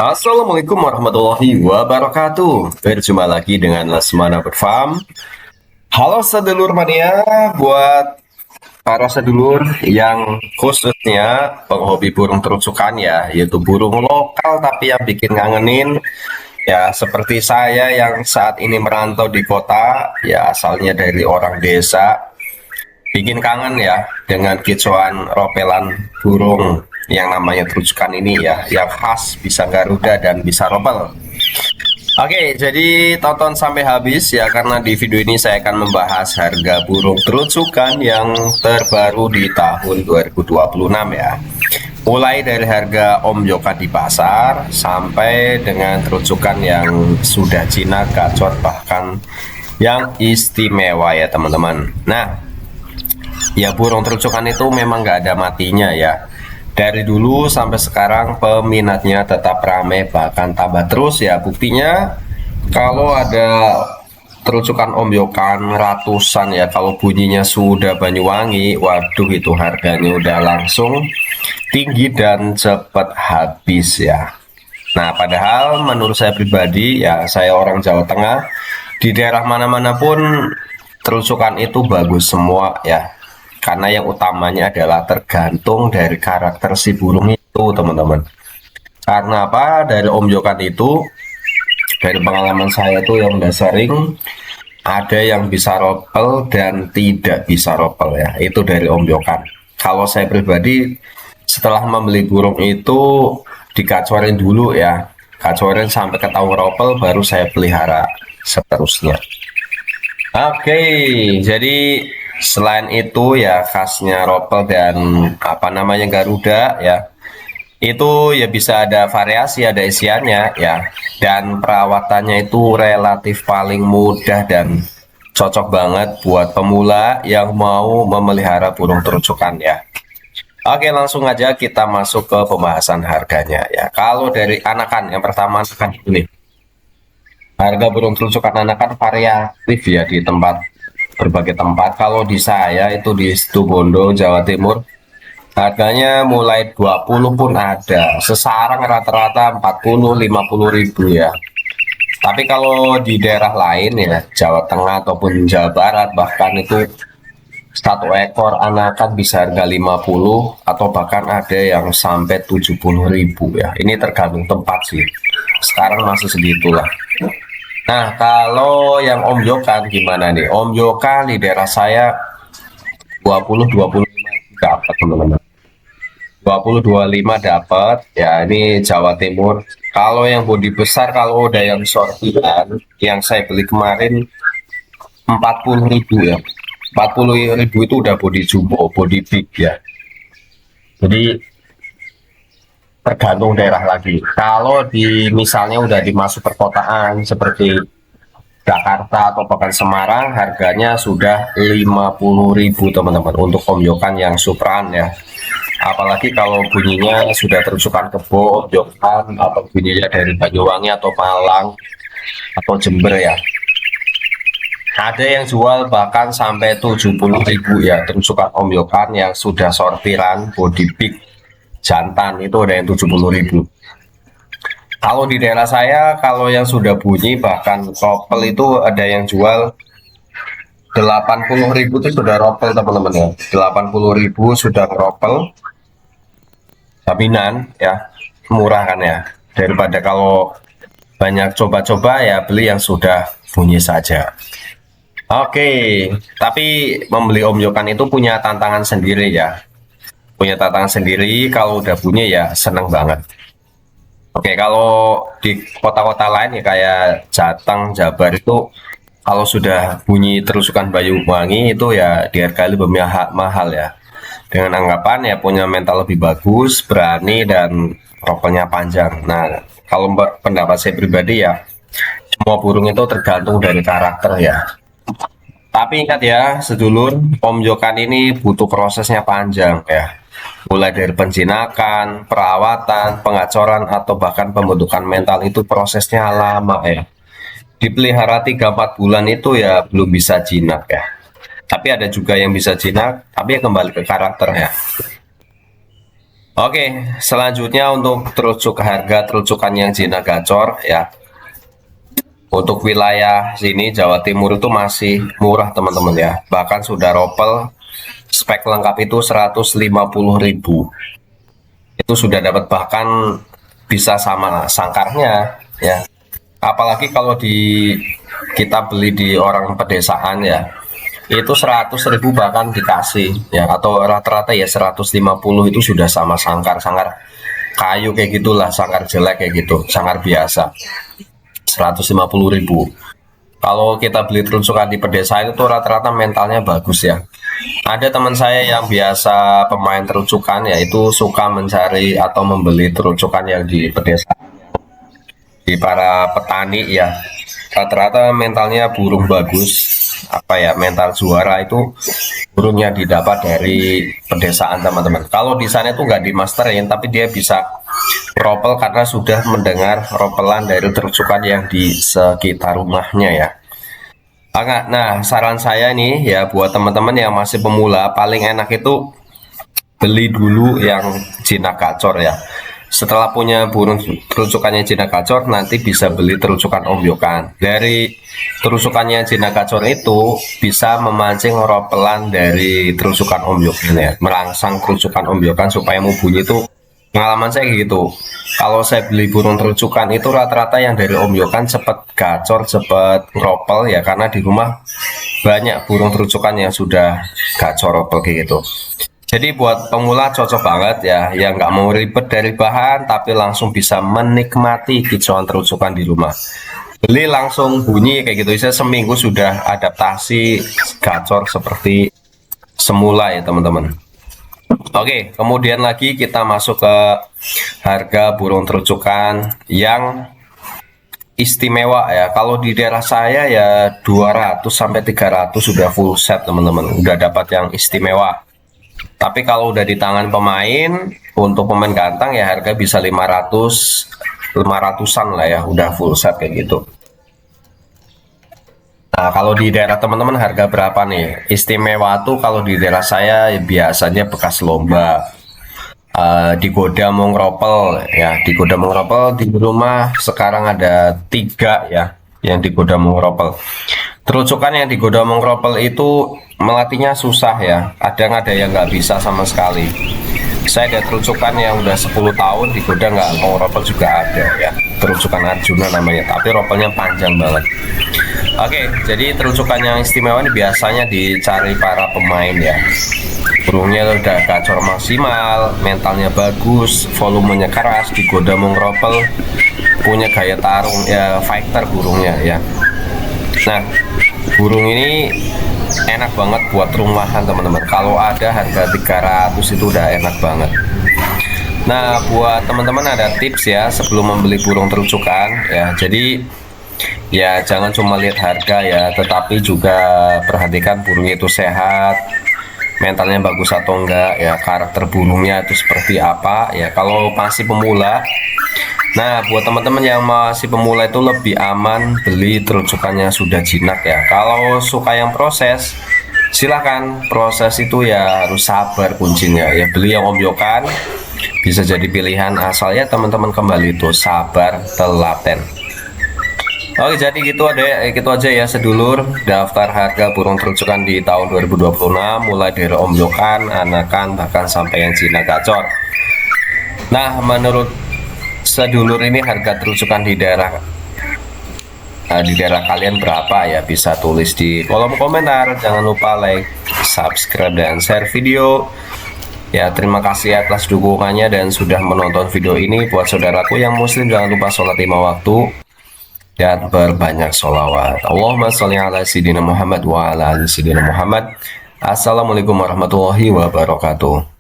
Assalamualaikum warahmatullahi wabarakatuh. Berjumpa lagi dengan Lesmana Berfam. Halo sedulur mania, buat para sedulur yang khususnya penghobi burung terucukan ya, yaitu burung lokal tapi yang bikin ngangenin. Ya, seperti saya yang saat ini merantau di kota, ya asalnya dari orang desa, bikin kangen ya dengan kicauan ropelan burung yang namanya terucukan ini ya, yang khas bisa Garuda dan bisa ropel. Oke, jadi tonton sampai habis ya karena di video ini saya akan membahas harga burung terucukan yang terbaru di tahun 2026 ya. Mulai dari harga Om Yoka di pasar sampai dengan terucukan yang sudah jinak, gacor, bahkan yang istimewa ya teman-teman. Nah, ya burung terucukan itu memang nggak ada matinya ya. Dari dulu sampai sekarang peminatnya tetap ramai bahkan tambah terus ya. Buktinya kalau ada terucukan ombyokan ratusan ya, kalau bunyinya sudah Banyuwangi, waduh itu harganya udah langsung tinggi dan cepat habis ya. Nah, padahal menurut saya pribadi ya, saya orang Jawa Tengah, di daerah mana-mana pun terucukan itu bagus semua ya, karena yang utamanya adalah tergantung dari karakter si burung itu teman-teman. Karena apa? Dari omjokan itu, dari pengalaman saya tuh yang udah sering, ada yang bisa ropel dan tidak bisa ropel ya, itu dari omjokan. Kalau saya pribadi setelah membeli burung itu dikacorin dulu ya, kacorin sampai ketahuan ropel baru saya pelihara seterusnya. Oke, jadi selain itu ya khasnya ropel dan apa namanya Garuda ya, itu ya bisa ada variasi, ada isiannya ya, dan perawatannya itu relatif paling mudah dan cocok banget buat pemula yang mau memelihara burung terucukan ya. Oke, langsung aja kita masuk ke pembahasan harganya ya. Kalau dari anakan, yang pertama anakan ini. Harga burung terucukan anakan variatif ya di tempat, berbagai tempat. Kalau di saya itu di Situbondo, Jawa Timur, harganya mulai 20 pun ada. Sesarang rata-rata 40-50 ribu ya. Tapi kalau di daerah lain ya, Jawa Tengah ataupun Jawa Barat, bahkan itu satu ekor anakan bisa harga 50 atau bahkan ada yang sampai 70 ribu ya. Ini tergantung tempat sih. Sekarang masih segitulah. Nah, kalau yang Om Yokan gimana nih? Om Yokan di daerah saya 20-25 dapat teman-teman. 20-25 dapat. Ya, ini Jawa Timur. Kalau yang bodi besar, kalau udah yang sortiran, yang saya beli kemarin 40 ribu ya. 40 ribu itu udah bodi jumbo, bodi big ya. Jadi tergantung daerah lagi. Kalau di misalnya udah dimasuk perkotaan seperti Jakarta atau bahkan Semarang, harganya sudah 50 ribu teman-teman untuk omyokan yang supran ya. Apalagi kalau bunyinya sudah terusukan kebo, omyokan atau bunyinya dari Banyuwangi atau Malang atau Jember ya. Ada yang jual bahkan sampai 70 ribu ya, terusukan omyokan yang sudah sortiran body big jantan itu ada yang 70 ribu. Kalau di daerah saya, kalau yang sudah bunyi bahkan ropel itu ada yang jual 80 ribu itu sudah ropel teman-teman ya. 80 ribu sudah ropel, jaminan ya, murah kan ya. Daripada kalau banyak coba-coba ya beli yang sudah bunyi saja. Oke, tapi membeli omjokan itu punya tantangan sendiri ya. Punya tantangan sendiri, kalau udah bunyi ya seneng banget. Oke, kalau di kota-kota lain ya kayak Jateng, Jabar itu kalau sudah bunyi terusukan Banyuwangi itu ya dihargai lebih mahal ya. Dengan anggapan ya punya mental lebih bagus, berani dan rokoknya panjang. Nah, kalau pendapat saya pribadi ya semua burung itu tergantung dari karakter ya. Tapi ingat ya, sedulur, pemjokan ini butuh prosesnya panjang ya. Mulai dari penjinakan, perawatan, pengacoran, atau bahkan pembentukan mental itu prosesnya lama ya. Dipelihara 3-4 bulan itu ya belum bisa jinak ya. Tapi ada juga yang bisa jinak, tapi ya kembali ke karakter ya. Oke, selanjutnya untuk terucuk harga terucukan yang Cina gacor ya. Untuk wilayah sini Jawa Timur itu masih murah teman-teman ya. Bahkan sudah ropel spek lengkap itu 150.000. Itu sudah dapat, bahkan bisa sama sangkarnya ya. Apalagi kalau kita beli di orang pedesaan ya, itu 100.000 bahkan dikasih ya, atau rata-rata ya 150 itu sudah sama sangkar kayu kayak gitulah, sangkar jelek kayak gitu, sangkar biasa 150.000. Kalau kita beli terucukan di pedesaan itu rata-rata mentalnya bagus ya. Ada teman saya yang biasa pemain terucukan ya, itu suka mencari atau membeli terucukan yang di pedesaan, di para petani ya. Rata-rata mentalnya burung bagus, apa ya, mental juara itu burungnya didapat dari pedesaan teman-teman. Kalau di sana itu nggak dimasterin, tapi dia bisa ropel karena sudah mendengar ropelan dari terucukan yang di sekitar rumahnya ya. Nah, saran saya nih ya buat teman-teman yang masih pemula, paling enak itu beli dulu yang Cina gacor ya. Setelah punya burung terucukannya Cina gacor, nanti bisa beli terucukan ombyokan. Dari terucukannya Cina gacor itu bisa memancing ropelan dari terucukan ombyokan ya, merangsang terucukan ombyokan supaya mau bunyi itu. Pengalaman saya gitu. Kalau saya beli burung terucukan itu rata-rata yang dari ombyokan cepet gacor, cepet ropel ya, karena di rumah banyak burung terucukan yang sudah gacor ropel kayak gitu. Jadi buat pemula cocok banget ya, yang nggak mau ribet dari bahan tapi langsung bisa menikmati kicauan terucukan di rumah. Beli langsung bunyi kayak gitu, saya seminggu sudah adaptasi gacor seperti semula ya teman-teman. Oke, kemudian lagi kita masuk ke harga burung terucukan yang istimewa ya. Kalau di daerah saya ya 200 sampai 300 sudah full set teman-teman, udah dapat yang istimewa. Tapi kalau udah di tangan pemain, untuk pemain gantang ya harga bisa 500-an lah ya, udah full set kayak gitu. Nah, kalau di daerah teman-teman harga berapa nih? Istimewa tuh kalau di daerah saya ya biasanya bekas lomba. Di Godamong Ropel ya, di Godamong Ropel di rumah sekarang ada 3 ya yang di Godamong Ropel. Terucukan yang di Godamong Ropel itu melatihnya susah ya, kadang ada yang nggak bisa sama sekali. Saya ada terucukan yang udah 10 tahun di Goda nggak mau ropel juga ada ya, terucukan Arjuna namanya, tapi ropelnya panjang banget. Oke, jadi terucukan yang istimewa ini biasanya dicari para pemain ya. Burungnya udah gacor maksimal, mentalnya bagus, volumenya keras, digoda mengropel, punya gaya tarung ya, fighter burungnya ya. Nah, burung ini enak banget buat rumahan teman-teman. Kalau ada harga 300 itu udah enak banget. Nah, buat teman-teman ada tips ya sebelum membeli burung terucukan ya. Jadi ya jangan cuma lihat harga ya, tetapi juga perhatikan burungnya itu sehat, mentalnya bagus atau enggak ya, karakter burungnya itu seperti apa ya. Kalau masih pemula, nah buat teman-teman yang masih pemula itu lebih aman beli terucukannya sudah jinak ya. Kalau suka yang proses, silahkan, proses itu ya harus sabar kuncinya ya. Beli yang ombyokan bisa jadi pilihan, asal ya teman-teman kembali itu sabar telaten. Oke, jadi gitu aja ya sedulur, daftar harga burung terucukan di tahun 2026 mulai dari ombyokan, anakan, bahkan sampai yang Cina gacor. Nah, menurut sedulur ini harga terucukan di daerah kalian berapa ya? Bisa tulis di kolom komentar. Jangan lupa like, subscribe, dan share video. Ya, terima kasih atas dukungannya dan sudah menonton video ini. Buat saudaraku yang muslim, jangan lupa sholat 5 waktu dan berbanyak sholawat. Allahumma sholli ala sayyidina Muhammad wa ala ali sayyidina Muhammad. Assalamualaikum warahmatullahi wabarakatuh.